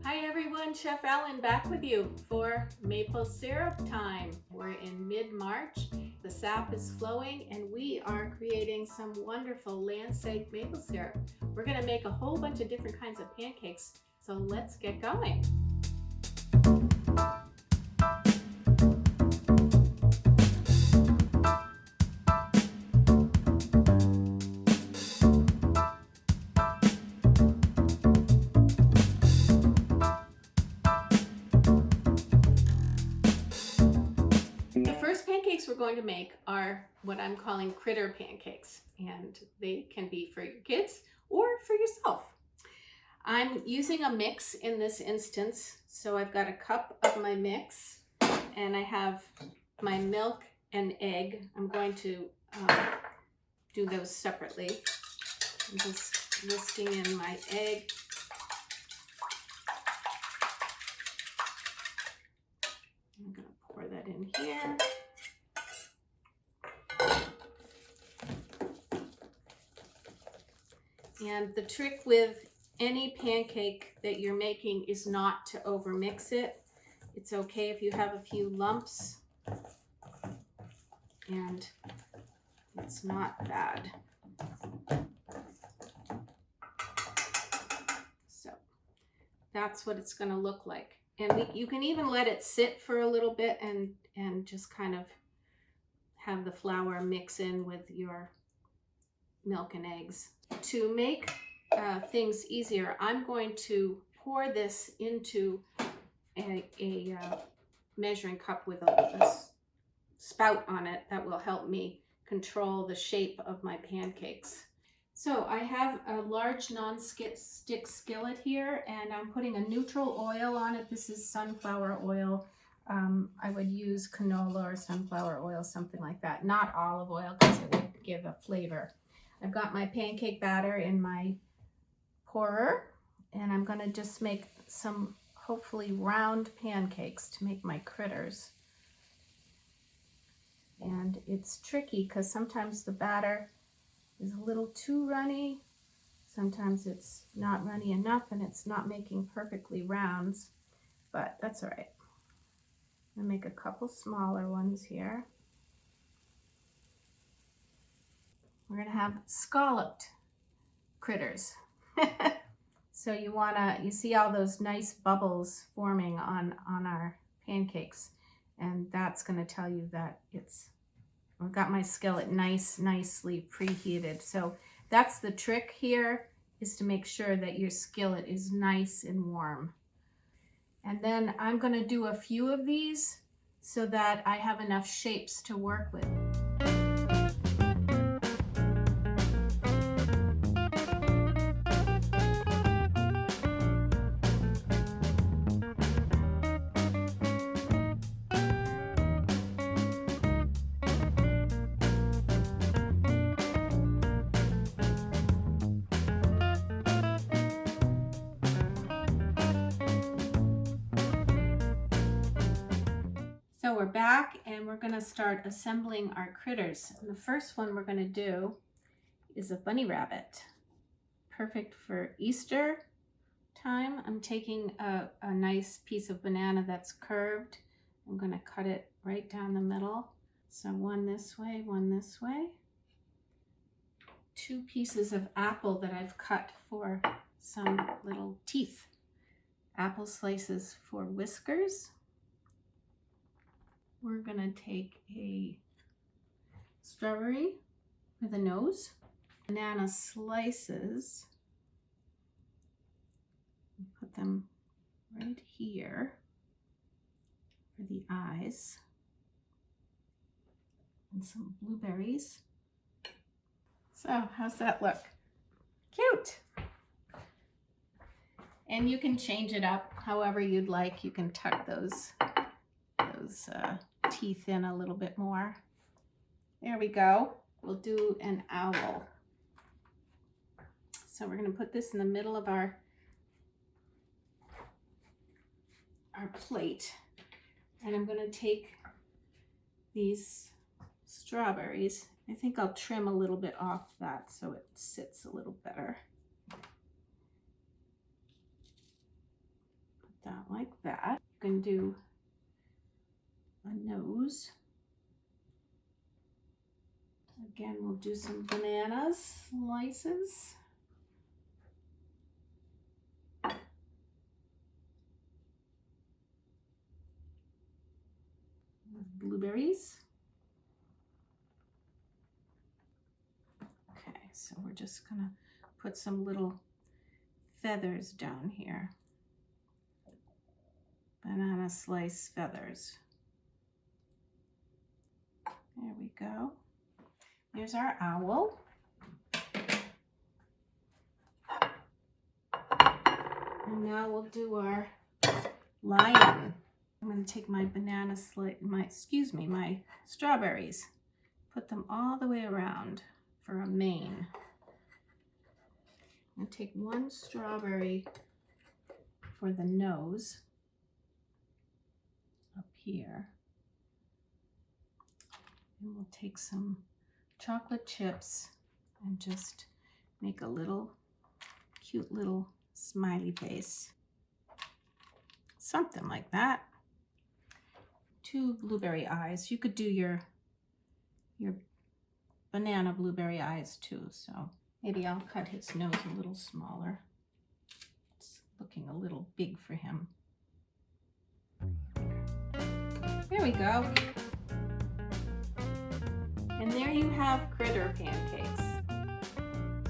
Hi everyone, Chef Ellen back with you for maple syrup time. We're in mid-March, the sap is flowing, and we are creating some wonderful land-safe maple syrup. We're going to make a whole bunch of different kinds of pancakes, so let's get going. We're going to make are what I'm calling critter pancakes, and they can be for your kids or for yourself. I'm using a mix in this instance, so I've got a cup of my mix and I have my milk and egg. I'm going to do those separately. I'm just whisking in my egg. I'm going to pour that in here. And the trick with any pancake that you're making is not to overmix it. It's okay if you have a few lumps, and it's not bad. So that's what it's going to look like. And you can even let it sit for a little bit and just kind of have the flour mix in with your milk and eggs. To make things easier, I'm going to pour this into a measuring cup with a spout on it that will help me control the shape of my pancakes. So I have a large non-stick skillet here, and I'm putting a neutral oil on it. This is sunflower oil. I would use canola or sunflower oil, something like that. Not olive oil, because it would give a flavor. I've got my pancake batter in my pourer, and I'm going to just make some hopefully round pancakes to make my critters. And it's tricky because sometimes the batter is a little too runny, sometimes it's not runny enough and it's not making perfectly rounds, but that's all right. I'm going to make a couple smaller ones here. We're going to have scalloped critters. So you see all those nice bubbles forming on our pancakes, and that's going to tell you that I've got my skillet nicely preheated. So that's the trick here, is to make sure that your skillet is nice and warm. And then I'm going to do a few of these so that I have enough shapes to work with. So we're back and we're going to start assembling our critters. And the first one we're going to do is a bunny rabbit. Perfect for Easter time. I'm taking a nice piece of banana that's curved. I'm going to cut it right down the middle. So one this way, one this way. 2 pieces of apple that I've cut for some little teeth. Apple slices for whiskers. We're going to take a strawberry for the nose, banana slices, and put them right here for the eyes, and some blueberries. So how's that look? Cute! And you can change it up however you'd like. You can tuck those teeth in a little bit more. There we go. We'll do an owl. So we're going to put this in the middle of our plate, and I'm going to take these strawberries. I think I'll trim a little bit off that so it sits a little better. that like that. You can do a nose. Again, we'll do some banana slices. Blueberries. Okay, so we're just gonna put some little feathers down here. Banana slice feathers. There we go. Here's our owl. And now we'll do our lion. I'm going to take my banana slice, my strawberries, put them all the way around for a mane. I'm going to take one strawberry for the nose up here. And we'll take some chocolate chips and just make a little cute little smiley face. Something like that. 2 blueberry eyes. You could do your banana blueberry eyes too, so maybe I'll cut his nose a little smaller. It's looking a little big for him. There we go. And there you have critter pancakes.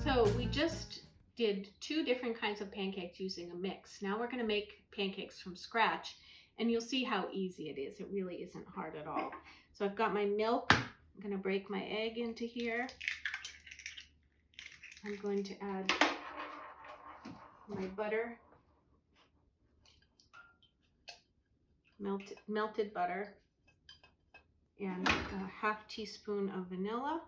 So we just did 2 different kinds of pancakes using a mix. Now we're going to make pancakes from scratch, and you'll see how easy it is. It really isn't hard at all. So I've got my milk. I'm going to break my egg into here. I'm going to add my butter, melted butter, and a ½ teaspoon of vanilla.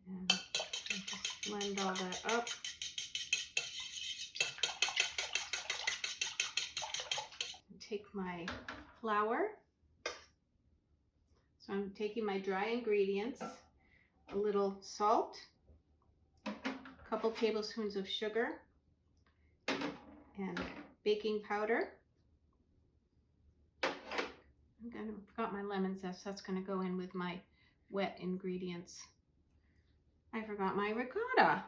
And just blend all that up. And take my flour. So I'm taking my dry ingredients, a little salt, a couple tablespoons of sugar, and baking powder. I forgot my lemon zest. That's going to go in with my wet ingredients. I forgot my ricotta.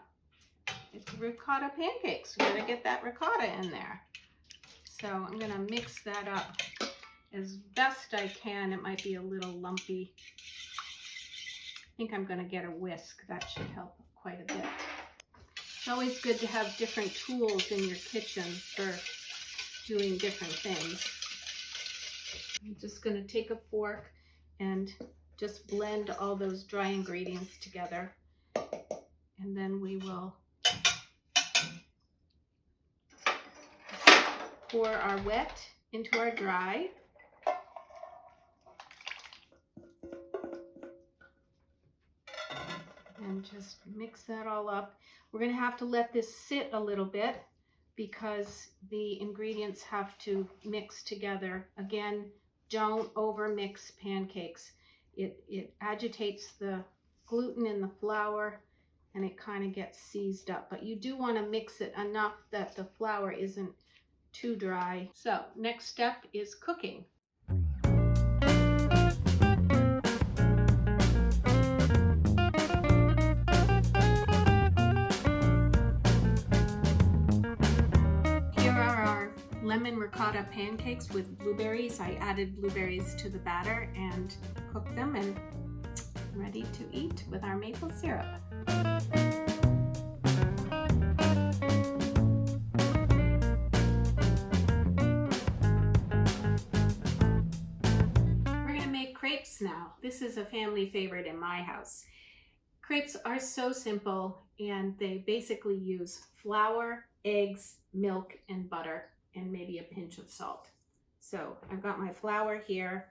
It's ricotta pancakes. We gotta get that ricotta in there. So I'm gonna mix that up as best I can. It might be a little lumpy. I think I'm gonna get a whisk. That should help quite a bit. It's always good to have different tools in your kitchen for doing different things. I'm just gonna take a fork and just blend all those dry ingredients together. And then we will pour our wet into our dry. And just mix that all up. We're going to have to let this sit a little bit because the ingredients have to mix together. Again, don't over mix pancakes. It agitates the gluten in the flour and it kind of gets seized up, but you do want to mix it enough that the flour isn't too dry. So next step is cooking. Here are our lemon ricotta pancakes with blueberries. I added blueberries to the batter and cooked them, and ready to eat with our maple syrup. We're going to make crepes now. This is a family favorite in my house. Crepes are so simple, and they basically use flour, eggs, milk, and butter, and maybe a pinch of salt. So I've got my flour here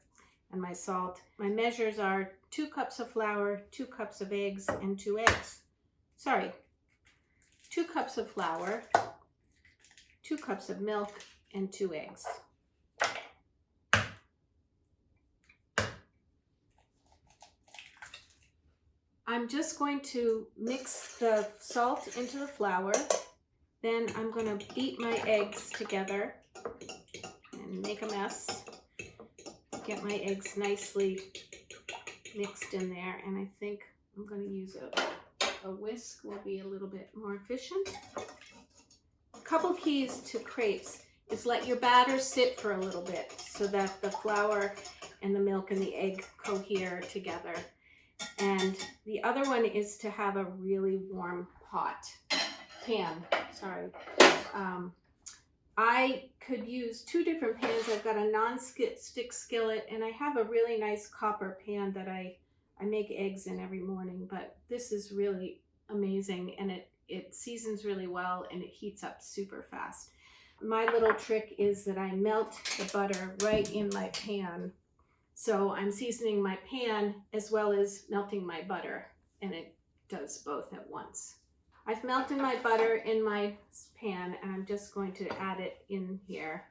and my salt. My measures are 2 cups of flour, 2 cups of eggs, and 2 eggs. Sorry, 2 cups of flour, 2 cups of milk, and 2 eggs. I'm just going to mix the salt into the flour Then I'm going to beat my eggs together and make a mess. Get my eggs nicely mixed in there, and I think I'm going to use a whisk will be a little bit more efficient. A couple keys to crepes is let your batter sit for a little bit so that the flour and the milk and the egg cohere together. And the other one is to have a really warm, hot pan. Sorry. I could use two different pans. I've got a non-stick skillet, and I have a really nice copper pan that I make eggs in every morning, but this is really amazing, and it seasons really well, and it heats up super fast. My little trick is that I melt the butter right in my pan. So I'm seasoning my pan as well as melting my butter, and it does both at once. I've melted my butter in my pan, and I'm just going to add it in here.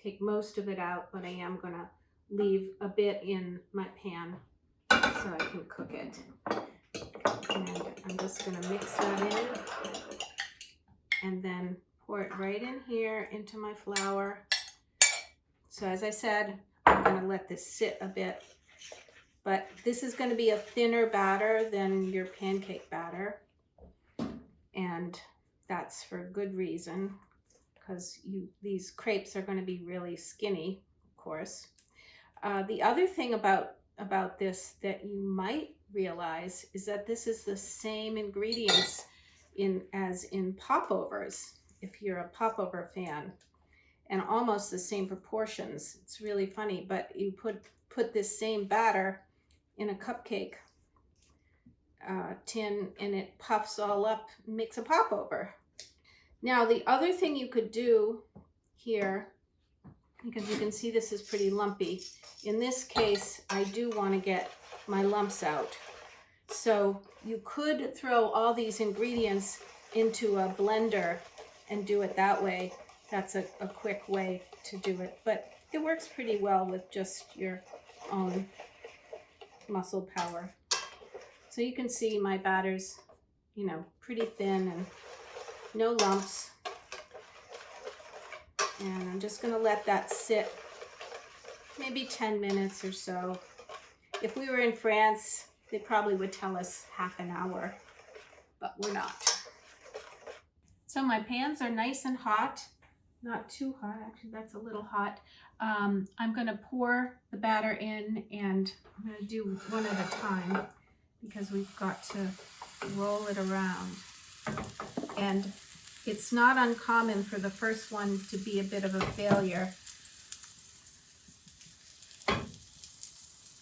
Take most of it out, but I am going to leave a bit in my pan so I can cook it. And I'm just going to mix that in and then pour it right in here into my flour. So as I said, I'm going to let this sit a bit, but this is going to be a thinner batter than your pancake batter. And that's for good reason, because these crepes are going to be really skinny, of course. The other thing about this that you might realize is that this is the same ingredients as in popovers, if you're a popover fan, and almost the same proportions. It's really funny, but you put this same batter in a cupcake tin, and it puffs all up and makes a popover. Now the other thing you could do here, because you can see this is pretty lumpy, in this case I do want to get my lumps out. So you could throw all these ingredients into a blender and do it that way. That's a quick way to do it, but it works pretty well with just your own muscle power. So you can see my batter's, pretty thin and no lumps. And I'm just going to let that sit maybe 10 minutes or so. If we were in France, they probably would tell us half an hour, but we're not. So my pans are nice and hot, not too hot, actually that's a little hot. I'm going to pour the batter in, and I'm going to do one at a time because we've got to roll it around. And it's not uncommon for the first one to be a bit of a failure,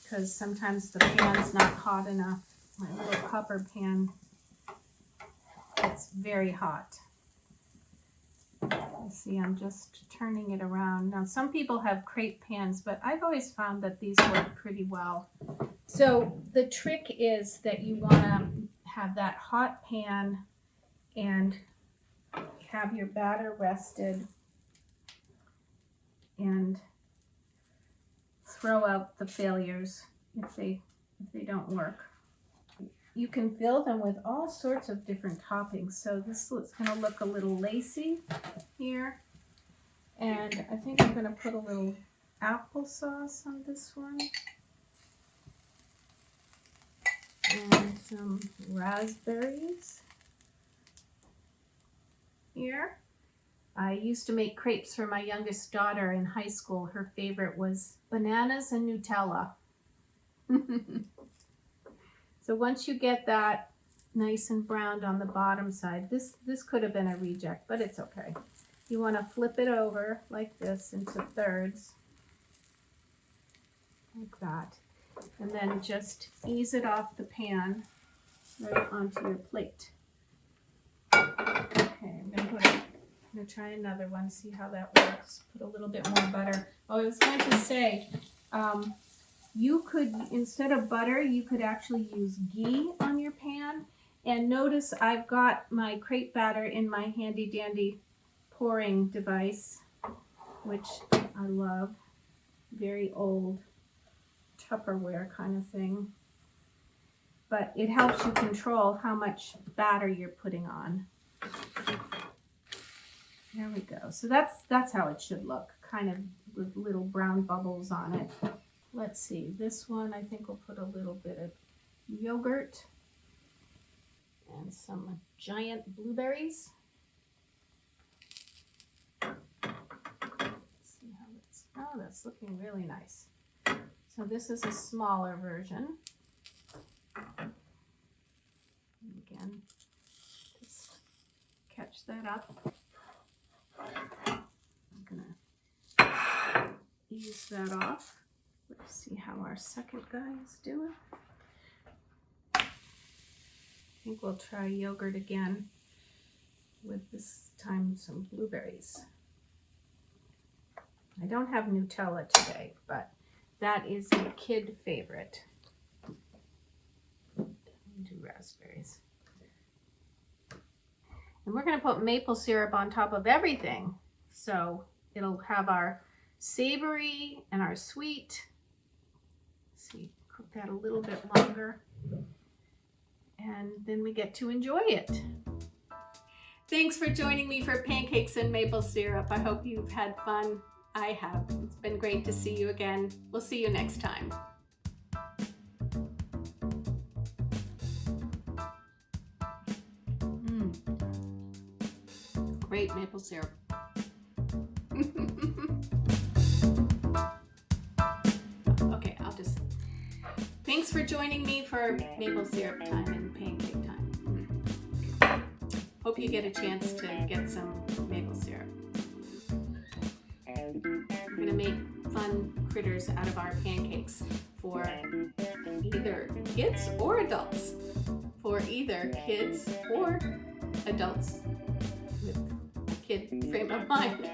because sometimes the pan's not hot enough. My little copper pan, it's very hot. You see, I'm just turning it around. Now, some people have crepe pans, but I've always found that these work pretty well. So the trick is that you want to have that hot pan and have your batter rested and throw out the failures if they don't work. You can fill them with all sorts of different toppings. So this is going to look a little lacy here. And I think I'm going to put a little applesauce on this one. And some raspberries here. I used to make crepes for my youngest daughter in high school. Her favorite was bananas and Nutella. So once you get that nice and browned on the bottom side, this could have been a reject, but it's okay. You want to flip it over like this into thirds, like that, and then just ease it off the pan right onto your plate. Okay, I'm gonna try another one, see how that works. Put a little bit more butter. Oh, I was going to say, you could, instead of butter, you could actually use ghee on your pan. And notice I've got my crepe batter in my handy dandy pouring device, which I love. Very old Tupperware kind of thing. But it helps you control how much batter you're putting on. There we go. So that's how it should look, kind of with little brown bubbles on it. Let's see, this one I think we'll put a little bit of yogurt and some giant blueberries. Let's see how that's, oh, that's looking really nice. So this is a smaller version. Again, just catch that up. I'm gonna ease that off. Let's see how our second guy is doing. I think we'll try yogurt again with this time some blueberries. I don't have Nutella today, but that is a kid favorite. Do raspberries. And we're going to put maple syrup on top of everything. So it'll have our savory and our sweet. Let's see, cook that a little bit longer. And then we get to enjoy it. Thanks for joining me for Pancakes and Maple Syrup. I hope you've had fun. I have. It's been great to see you again. We'll see you next time. Great maple syrup. Okay, I'll just... Thanks for joining me for maple syrup time and pancake time. Hope you get a chance to get some maple syrup. We're going to make fun critters out of our pancakes for either kids or adults. For either kids or adults with a kid frame of mind.